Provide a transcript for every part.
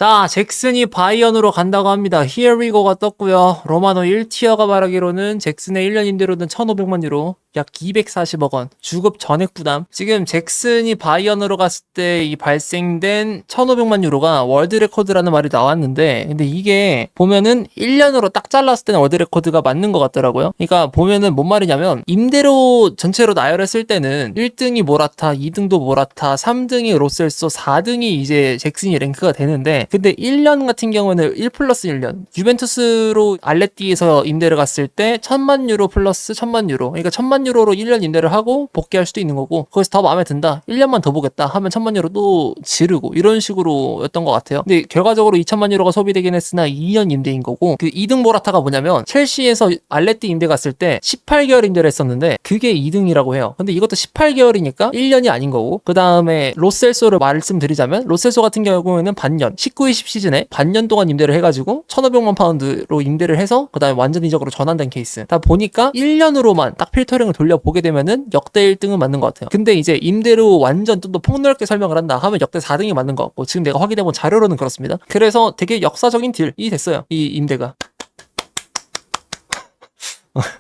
자, 잭슨이 바이언으로 간다고 합니다. Here we go가 떴고요. 로마노 1티어가 말하기로는 잭슨의 1년 임대료는 1,500만 유로, 약 240억 원, 주급 전액 부담. 지금 잭슨이 바이언으로 갔을 때 이 발생된 1,500만 유로가 월드 레코드라는 말이 나왔는데, 근데 이게 보면은 1년으로 딱 잘랐을 때는 월드 레코드가 맞는 것 같더라고요. 그러니까 보면은 뭔 말이냐면 임대료 전체로 나열했을 때는 1등이 모라타, 2등도 모라타, 3등이 로셀소, 4등이 이제 잭슨이 랭크가 되는데, 근데 1년 같은 경우는 1 플러스 1년. 유벤투스로 알레티에서 임대를 갔을 때 1,000만 유로 플러스 1,000만 유로. 그러니까 1,000만 유로로 1년 임대를 하고 복귀할 수도 있는 거고, 거기서 더 마음에 든다, 1년만 더 보겠다 하면 1,000만 유로 또 지르고, 이런 식으로였던 것 같아요. 근데 결과적으로 2,000만 유로가 소비되긴 했으나 2년 임대인 거고, 그 2등 모라타가 뭐냐면 첼시에서 알레티 임대 갔을 때 18개월 임대를 했었는데 그게 2등이라고 해요. 근데 이것도 18개월이니까 1년이 아닌 거고, 그 다음에 로셀소를 말씀드리자면, 로셀소 같은 경우에는 반년, 19-20 시즌에 반년 동안 임대를 해가지고 1,500만 파운드로 임대를 해서 그 다음에 완전 이적으로 전환된 케이스. 다 보니까 1년으로만 딱 필터링을 돌려보게 되면은 역대 1등은 맞는 것 같아요. 근데 이제 임대료 완전 좀 더 폭넓게 설명을 한다 하면 역대 4등이 맞는 것 같고, 지금 내가 확인해본 자료로는 그렇습니다. 그래서 되게 역사적인 딜이 됐어요, 이 임대가.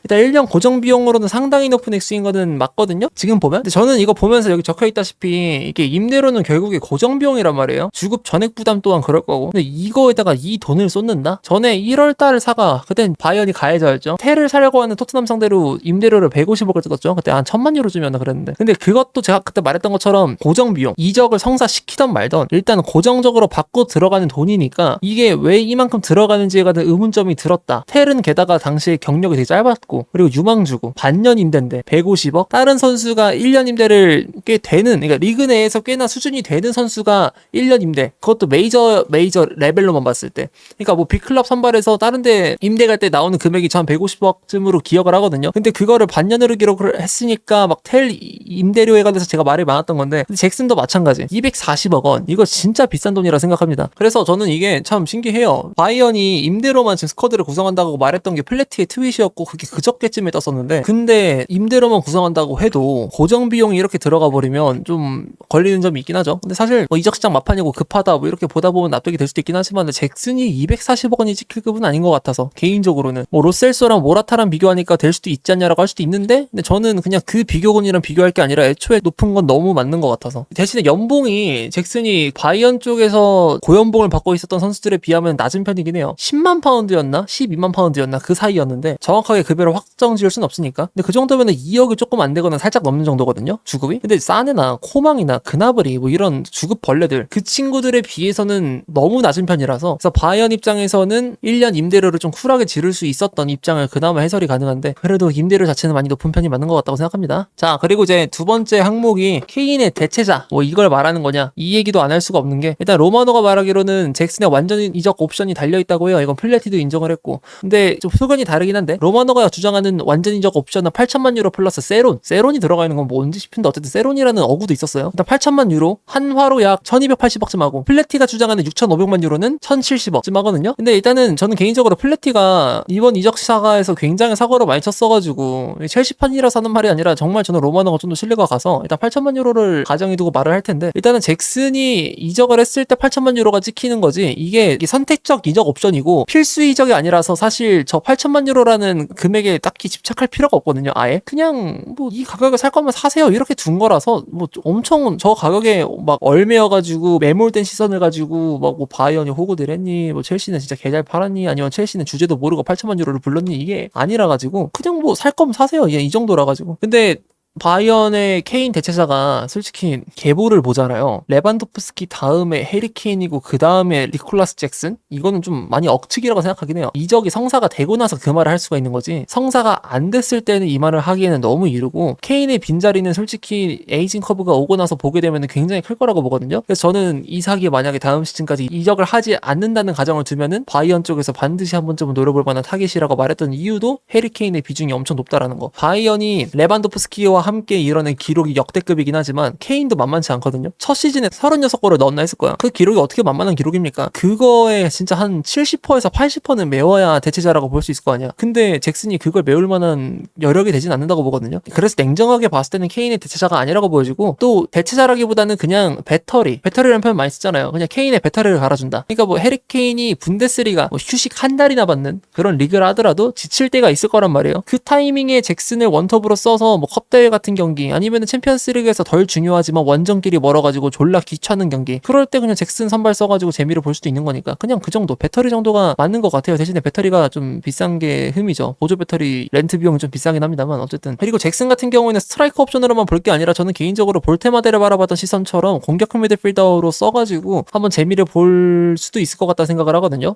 일단 1년 고정 비용으로는 상당히 높은 액수인 거는 맞거든요, 지금 보면. 근데 저는 이거 보면서 여기 적혀있다시피 이게 임대료는 결국에 고정 비용이란 말이에요. 주급 전액 부담 또한 그럴 거고, 근데 이거에다가 이 돈을 쏟는다? 전에 1월달을 사가, 그땐 바이언이 가해자였죠. 테를 사려고 하는 토트넘 상대로 임대료를 150억을 뜯었죠. 그때 한 1,000만 유로 주면 그랬는데, 근데 그것도 제가 그때 말했던 것처럼 고정 비용, 이적을 성사시키던 말던 일단 고정적으로 받고 들어가는 돈이니까 이게 왜 이만큼 들어가는지에 관한 의문점이 들었다. 텔은 게다가 당시에 경력이 되게 짧았고, 그리고 유망주고, 반년 임대인데 150억? 다른 선수가 1년 임대를 꽤 되는, 그러니까 리그 내에서 꽤나 수준이 되는 선수가 1년 임대, 그것도 메이저 레벨로만 봤을 때, 그러니까 뭐 빅클럽 선발에서 다른 데 임대 갈 때 나오는 금액이 전 150억쯤으로 기억을 하거든요. 근데 그거를 반년으로 기록을 했으니까 막 텔 임대료에 관해서 제가 말이 많았던 건데, 근데 잭슨도 마찬가지. 240억 원, 이거 진짜 비싼 돈이라 생각합니다. 그래서 저는 이게 참 신기해요. 바이언이 임대로만 지금 스쿼드를 구성한다고 말했던 게 플래티의 트윗이었고, 그게 그저께쯤에 떴었는데, 근데 임대로만 구성한다고 해도 고정 비용이 이렇게 들어가 버리면 좀 걸리는 점이 있긴 하죠. 근데 사실 뭐 이적 시장 막판이고 급하다 뭐 이렇게 보다 보면 납득이 될 수도 있긴 하지만, 잭슨이 240억 원이 찍힐 급은 아닌 것 같아서, 개인적으로는 뭐 로셀소랑 모라타랑 비교하니까 될 수도 있지 않냐라고 할 수도 있는데, 근데 저는 그냥 그 비교군이랑 비교할 게 아니라 애초에 높은 건 너무 맞는 것 같아서. 대신에 연봉이 잭슨이 바이언 쪽에서 고연봉을 받고 있었던 선수들에 비하면 낮은 편이긴 해요. 10만 파운드였나 12만 파운드였나 그 사이였는데, 정확하게 급여를 확정 지을 순 없으니까. 근데 그 정도면은 2억이 조금 안 되거나 살짝 넘는 정도거든요, 주급이. 근데 사네나 코망이나 그나브리 뭐 이런 주급 벌레들, 그 친구들에 비해서는 너무 낮은 편이라서, 그래서 바이언 입장에서는 1년 임대료를 좀 쿨하게 지를 수 있었던 입장을 그나마 해설이 가능한데, 그래도 임대료 자체는 많이 높은 편이 맞는 것 같다고 생각합니다. 자, 그리고 이제 두 번째 항목이 케인의 대체자, 뭐 이걸 말하는 거냐, 이 얘기도 안 할 수가 없는 게, 일단 로마노가 말하기로는 잭슨의 완전 이적 옵션이 달려있다고 해요. 이건 플래티도 인정을 했고, 근데 좀 소견이 다르긴 한데, 로마노가 주장하는 완전 이적 옵션은 8천만 유로 플러스 세론이 들어가 있는 건 뭔지 싶은데, 어쨌든 세론이라는 어구도 있었어요. 일단 8천만 유로, 한화로 약 1280억쯤 하고, 플래티가 주장하는 6,500만 유로는 1,070억쯤 하거든요. 근데 일단은 저는 개인적으로 플래티가 이번 이적 사가에서 굉장히 사고를 많이 쳤어가지고, 첼시 판이라서 하는 말이 아니라 정말 저는 로마노가 좀 더 신뢰가 가서 일단 8천만 유로를 가정해 두고 말을 할 텐데, 일단은 잭슨이 이적을 했을 때 8천만 유로가 찍히는 거지, 이게 선택적 이적 옵션이고 필수 이적이 아니라서 사실 저 8천만 유로라는 금액에 딱히 집착할 필요가 없거든요. 아예 그냥 뭐 이 가격에 살 거면 사세요 이렇게 둔 거라서, 뭐 엄청 저 가격에 막 얼매여가지고 매몰된 시선을 가지고 막 뭐 바이언이 호구들 했니, 뭐 첼시는 진짜 개잘 팔았니, 아니면 첼시는 주제도 모르고 8천만 유로를 불렀니, 이게 아니라 가지고 그냥 뭐 살 거면 사세요, 이 정도라 가지고. 근데 바이언의 케인 대체자가 솔직히 계보를 보잖아요. 레반도프스키 다음에 해리케인이고 그 다음에 니콜라스 잭슨? 이거는 좀 많이 억측이라고 생각하긴 해요. 이적이 성사가 되고 나서 그 말을 할 수가 있는 거지, 성사가 안 됐을 때는 이 말을 하기에는 너무 이르고, 케인의 빈자리는 솔직히 에이징 커브가 오고 나서 보게 되면 굉장히 클 거라고 보거든요. 그래서 저는 이삭이 만약에 다음 시즌까지 이적을 하지 않는다는 가정을 두면은 바이언 쪽에서 반드시 한 번쯤은 노려볼 만한 타겟이라고 말했던 이유도 해리케인의 비중이 엄청 높다라는 거. 바이언이 레반도프스키와 함께 이뤄낸 기록이 역대급이긴 하지만 케인도 만만치 않거든요. 첫 시즌에 36골을 넣었나 했을 거야. 그 기록이 어떻게 만만한 기록입니까? 그거에 진짜 한 70%에서 80%는 메워야 대체자라고 볼 수 있을 거 아니야. 근데 잭슨이 그걸 메울 만한 여력이 되진 않는다고 보거든요. 그래서 냉정하게 봤을 때는 케인의 대체자가 아니라고 보여지고, 또 대체자라기보다는 그냥 배터리라는 표현 많이 쓰잖아요. 그냥 케인의 배터리를 갈아준다. 그러니까 뭐 해리 케인이 분데스리가 뭐 휴식 한 달이나 받는 그런 리그를 하더라도 지칠 때가 있을 거란 말이에요. 그 타이밍에 잭슨을 원톱으로 써서 뭐 컵대회 같은 경기, 아니면 챔피언스리그에서 덜 중요하지만 원정끼리 멀어가지고 졸라 귀찮은 경기, 그럴 때 그냥 잭슨 선발 써가지고 재미를 볼 수도 있는 거니까 그냥 그 정도, 배터리 정도가 맞는 것 같아요. 대신에 배터리가 좀 비싼 게 흠이죠. 보조 배터리 렌트 비용이 좀 비싸긴 합니다만 어쨌든. 그리고 잭슨 같은 경우에는 스트라이크 옵션으로만 볼 게 아니라 저는 개인적으로 볼테마데를 바라봤던 시선처럼 공격형 미드필더로 써가지고 한번 재미를 볼 수도 있을 것 같다 생각을 하거든요.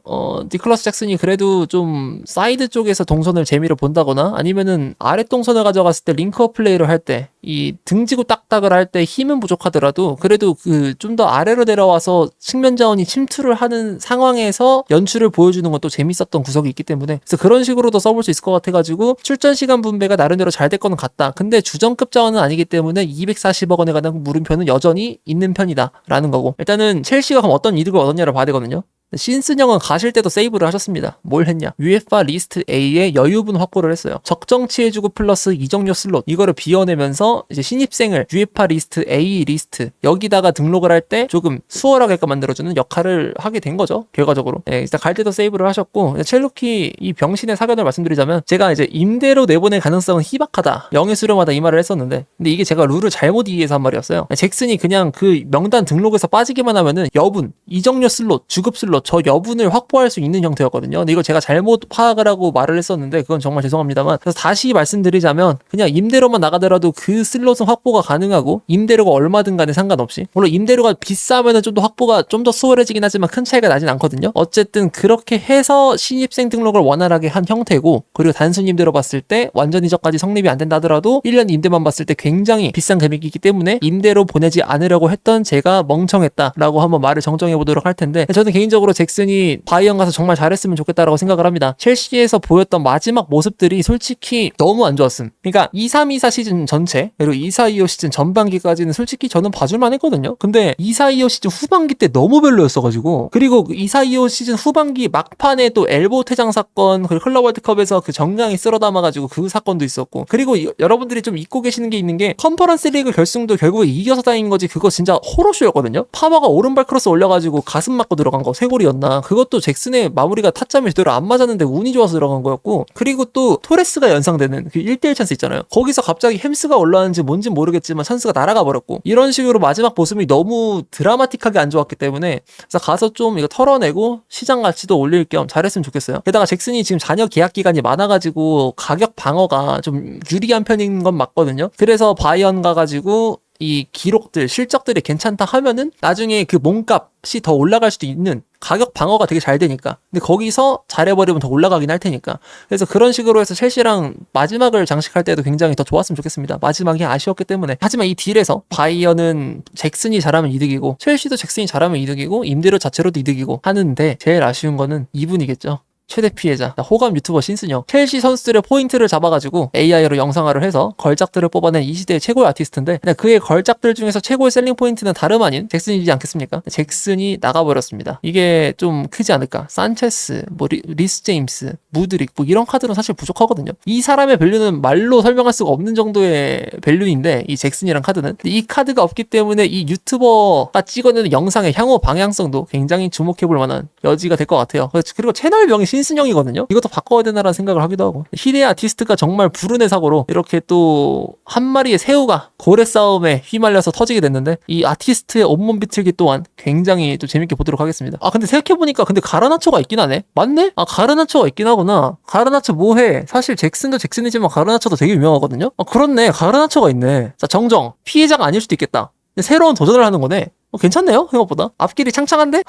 니클러스 잭슨이 그래도 좀 사이드 쪽에서 동선을 재미를 본다거나, 아니면은 아래 동선을 가져갔을 때 링크업 플레이를 할 때 이 등지고 딱딱을 할 때 힘은 부족하더라도 그래도 그 좀 더 아래로 내려와서 측면 자원이 침투를 하는 상황에서 연출을 보여주는 것도 재밌었던 구석이 있기 때문에, 그래서 그런 식으로도 써볼 수 있을 것 같아가지고 출전 시간 분배가 나름대로 잘 될 거는 같다. 근데 주전급 자원은 아니기 때문에 240억 원에 관한 물음표는 여전히 있는 편이다 라는 거고, 일단은 첼시가 그럼 어떤 이득을 얻었냐를 봐야 되거든요. 신슨 형은 가실 때도 세이브를 하셨습니다. 뭘 했냐? UEFA 리스트 A에 여유분 확보를 했어요. 적정치해주고 플러스 이적료 슬롯, 이거를 비워내면서 이제 신입생을 UEFA 리스트 A 리스트 여기다가 등록을 할 때 조금 수월하게끔 만들어주는 역할을 하게 된 거죠. 결과적으로. 일단 갈 때도 세이브를 하셨고, 첼루키 이 병신의 사견을 말씀드리자면, 제가 이제 임대로 내보낼 가능성은 희박하다, 영의 수렴하다 이 말을 했었는데, 근데 이게 제가 룰을 잘못 이해해서 한 말이었어요. 잭슨이 그냥 그 명단 등록에서 빠지기만 하면은 여분, 이적료 슬롯, 주급 슬롯 저 여분을 확보할 수 있는 형태였거든요. 근데 이걸 제가 잘못 파악을 하고 말을 했었는데 그건 정말 죄송합니다만, 그래서 다시 말씀드리자면 그냥 임대료만 나가더라도 그 슬롯은 확보가 가능하고, 임대료가 얼마든 간에 상관없이, 물론 임대료가 비싸면은 좀 더 확보가 좀 더 수월해지긴 하지만 큰 차이가 나진 않거든요. 어쨌든 그렇게 해서 신입생 등록을 원활하게 한 형태고, 그리고 단순 임대로 봤을 때 완전 이적까지 성립이 안 된다 하더라도 1년 임대만 봤을 때 굉장히 비싼 금액이기 때문에 임대로 보내지 않으려고 했던 제가 멍청했다라고 한번 말을 정정해 보도록 할 텐데, 저는 개인적으로 잭슨이 바이언 가서 정말 잘했으면 좋겠다라고 생각을 합니다. 첼시에서 보였던 마지막 모습들이 솔직히 너무 안 좋았음. 그러니까 23-24 시즌 전체, 그리고 24-25 시즌 전반기까지는 솔직히 저는 봐줄만 했거든요. 근데 24-25 시즌 후반기 때 너무 별로였어가지고, 그리고 24-25 시즌 후반기 막판에 또 엘보 퇴장 사건, 그리고 클럽 월드컵에서 그 정강이 쓸어 담아가지고 그 사건도 있었고, 그리고 여러분들이 좀 잊고 계시는 게 있는 게, 컨퍼런스 리그 결승도 결국에 이겨서 다닌 거지 그거 진짜 호러쇼였거든요. 파머가 오른발 크로스 올려가지고 가슴 맞고 들어간 거 쇄골이었나, 그것도 잭슨의 마무리가 타점이 제대로 안 맞았는데 운이 좋아서 들어간 거였고, 그리고 또 토레스가 연상되는 그 1대1 찬스 있잖아요. 거기서 갑자기 햄스가 올라왔는지 뭔지 모르겠지만 찬스가 날아가 버렸고, 이런 식으로 마지막 모습이 너무 드라마틱하게 안 좋았기 때문에, 그래서 가서 좀 이거 털어내고 시장 가치도 올릴 겸 잘했으면 좋겠어요. 게다가 잭슨이 지금 잔여 계약 기간이 많아가지고 가격 방어가 좀 유리한 편인 건 맞거든요. 그래서 바이언 가가지고 이 기록들, 실적들이 괜찮다 하면은 나중에 그 몸값이 더 올라갈 수도 있는, 가격 방어가 되게 잘 되니까. 근데 거기서 잘해버리면 더 올라가긴 할 테니까. 그래서 그런 식으로 해서 첼시랑 마지막을 장식할 때도 굉장히 더 좋았으면 좋겠습니다. 마지막이 아쉬웠기 때문에. 하지만 이 딜에서 바이언은 잭슨이 잘하면 이득이고, 첼시도 잭슨이 잘하면 이득이고, 임대료 자체로도 이득이고 하는데, 제일 아쉬운 거는 이분이겠죠. 최대 피해자, 호감 유튜버 신승영. 첼시 선수들의 포인트를 잡아가지고 AI로 영상화를 해서 걸작들을 뽑아낸 이 시대의 최고의 아티스트인데, 그의 걸작들 중에서 최고의 셀링 포인트는 다름 아닌 잭슨이지 않겠습니까? 잭슨이 나가버렸습니다. 이게 좀 크지 않을까? 산체스, 뭐 리스 제임스, 무드릭, 뭐 이런 카드는 사실 부족하거든요. 이 사람의 밸류는 말로 설명할 수가 없는 정도의 밸류인데, 이 잭슨이란 카드는. 이 카드가 없기 때문에 이 유튜버가 찍어내는 영상의 향후 방향성도 굉장히 주목해볼 만한 여지가 될 것 같아요. 그리고 채널명이 신승영이거든요. 이것도 바꿔야 되나라는 생각을 하기도 하고, 희대 아티스트가 정말 불운의 사고로 이렇게 또 한 마리의 새우가 고래 싸움에 휘말려서 터지게 됐는데, 이 아티스트의 온몸 비틀기 또한 굉장히 또 재밌게 보도록 하겠습니다. 근데 생각해보니까 근데 가르나초가 있긴 하네? 맞네? 가르나초가 있긴 하구나. 가르나초 뭐해? 사실 잭슨도 잭슨이지만 가르나초도 되게 유명하거든요? 그렇네. 가르나초가 있네. 자, 정정. 피해자가 아닐 수도 있겠다. 새로운 도전을 하는 거네. 괜찮네요, 생각보다. 앞길이 창창한데?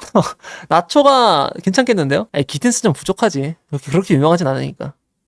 나초가 괜찮겠는데요? 기텐스 좀 부족하지. 그렇게 유명하진 않으니까.